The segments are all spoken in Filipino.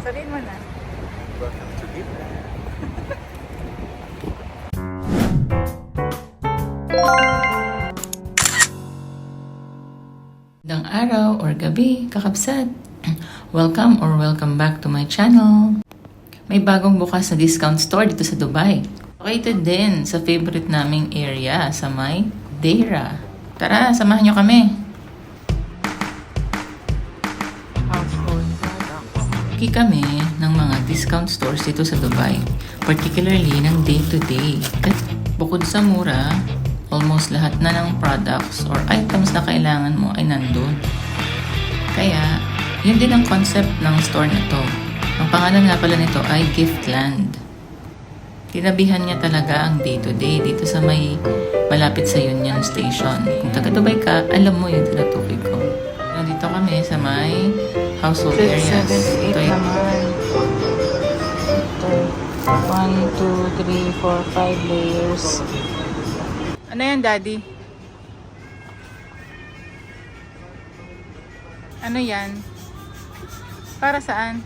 Sabihin mo na. Welcome to Gitna. Magandang araw or gabi, kakabsat. Welcome back to my channel. May bagong bukas na discount store dito sa Dubai. Located din sa favorite naming area sa may Deira. Tara, samahan nyo kami. Piki kami ng mga discount stores dito sa Dubai, particularly ng day-to-day. Bukod sa mura, almost lahat na ng products or items na kailangan mo ay nandun. Kaya, yun din ang concept ng store na to. Ang pangalan nga pala nito ay Giftland. Tinabihan niya talaga ang day-to-day dito sa may malapit sa Union Station. Kung taga-Dubai ka, alam mo yung tinutukoy ko. Nandito kami sa may household areas. Ito yung 1, 2, 3, 4, 5 layers. Ano yan, Daddy? Ano yan? Para saan?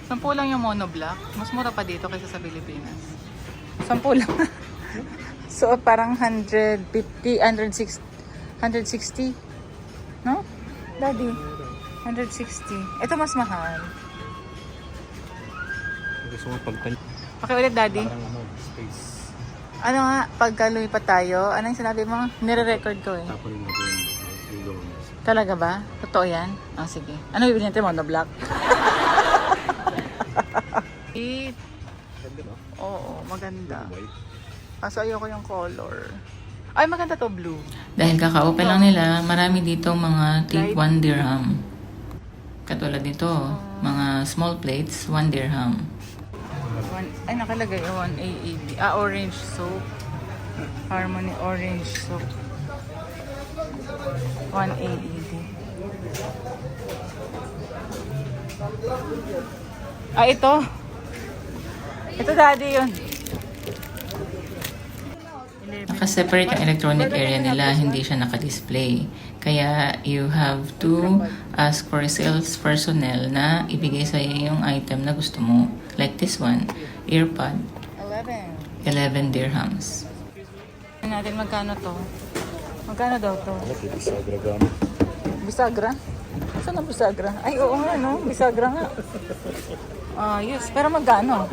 10 lang yung monoblock. Mas mura pa dito kaysa sa Pilipinas. 10 lang. So, parang 150, 160. 160? No? Daddy? 160. Ito mas mahal. Gusto mo pagpan... Pakiulit, Daddy. Parang space. Ano nga, pagka lumipat tayo, ano yung sinabi mo? Nire-record ko eh. Tapos rin natin yung loan. Talaga ba? Totoo yan? Ah, sige. Ano bibili natin? Monoblock? It. Ganda no? Oo, maganda. White. Kaso ayoko yung color. Ay, maganda to, blue. dahil kaka-open lang nila, marami ditong mga tip 1 dirham. Katulad nito, mga small plates, 1 dirham. Ay, nakalagay 1 AED. Ah, orange soap. Harmony orange soap. 1 AED. Ah, ito. Ito, Daddy, yun. Naka-separate yung electronic area nila, hindi siya naka-display. Kaya you have to ask for sales personnel na ibigay sa iyo yung item na gusto mo. Like this one, earpod, 11 dirhams. Tingnan natin magkano to. Magkano daw to? Ano ito? Bisagra gano? Bisagra? Saan ang bisagra? Ay, oo nga, no? Bisagra nga. Yes. Pero magkano?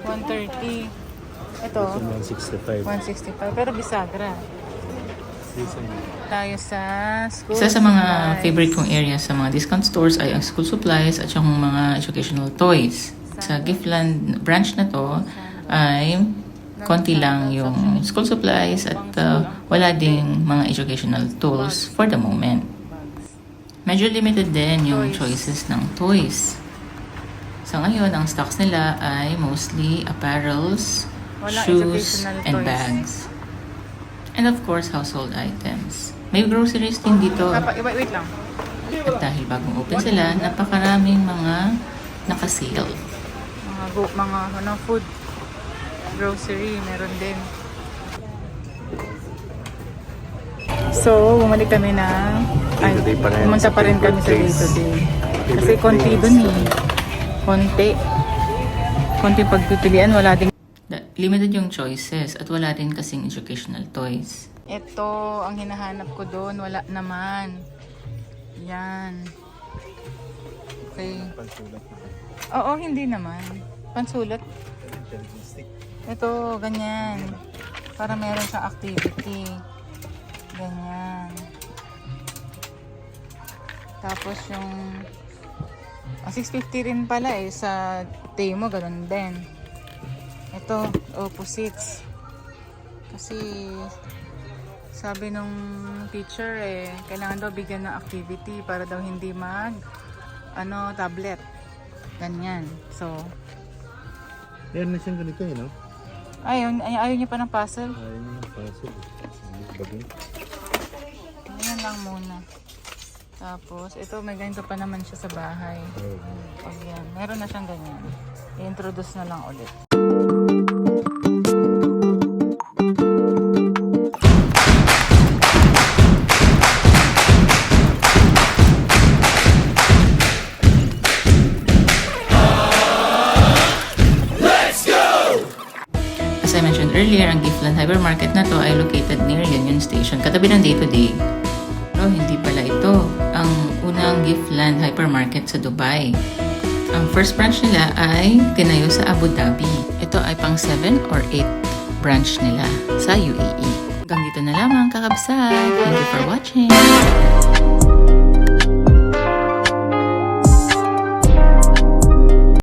130. Ito, 165. 165. Pero bisagra. Tayo sa school Isa sa mga supplies. favorite kong area sa mga discount stores ay ang school supplies at yung mga educational toys. Sa Giftland branch na to ay konti lang yung school supplies at wala ding mga educational tools for the moment. Medyo limited din yung choices ng toys. So ngayon, ang stocks nila ay mostly apparels, Walang shoes, educational and toys. bags. And of course, household items. May groceries din dito. Wait lang. At dahil bagong open sila, napakaraming mga nakasale. Mga ano, food. Grocery, meron din. So, bumalik kami na... Ay, Day-to-day pa rin. pumunta pa rin kami sa day-to-day. Kasi konti dun eh. Konti pagpipilian, wala din. Limited yung choices at wala din kasing educational toys. Ito, ang hinahanap ko doon, wala naman. Yan. Okay. Pansulat na. Oo, hindi naman. Pansulat. Stick. Ito, ganyan. Para meron siyang activity. Ganyan. Tapos yung... 650 rin pala eh. Sa Temo, ganun din. Ito, opposites. Kasi sabi nung teacher eh, kailangan daw bigyan ng activity para daw hindi tablet. Ganyan. So, Meron na siyang ganito eh, no? ayaw niya pa ng puzzle. Ayun yung puzzle. Bagay. Ayan lang muna. Tapos, ito may ganito pa naman siya sa bahay. Pag yan, meron na siyang ganyan. I-introduce na lang ulit. I mentioned earlier, ang Giftland Hypermarket na to ay located near Union Station, katabi ng Day to Day. Pero hindi pala ito ang unang Giftland Hypermarket sa Dubai. Ang first branch nila ay tinayo sa Abu Dhabi. Ito ay pang 7 or 8 branch nila sa UAE. Hanggang dito na lamang, kakabsat. Thank you for watching.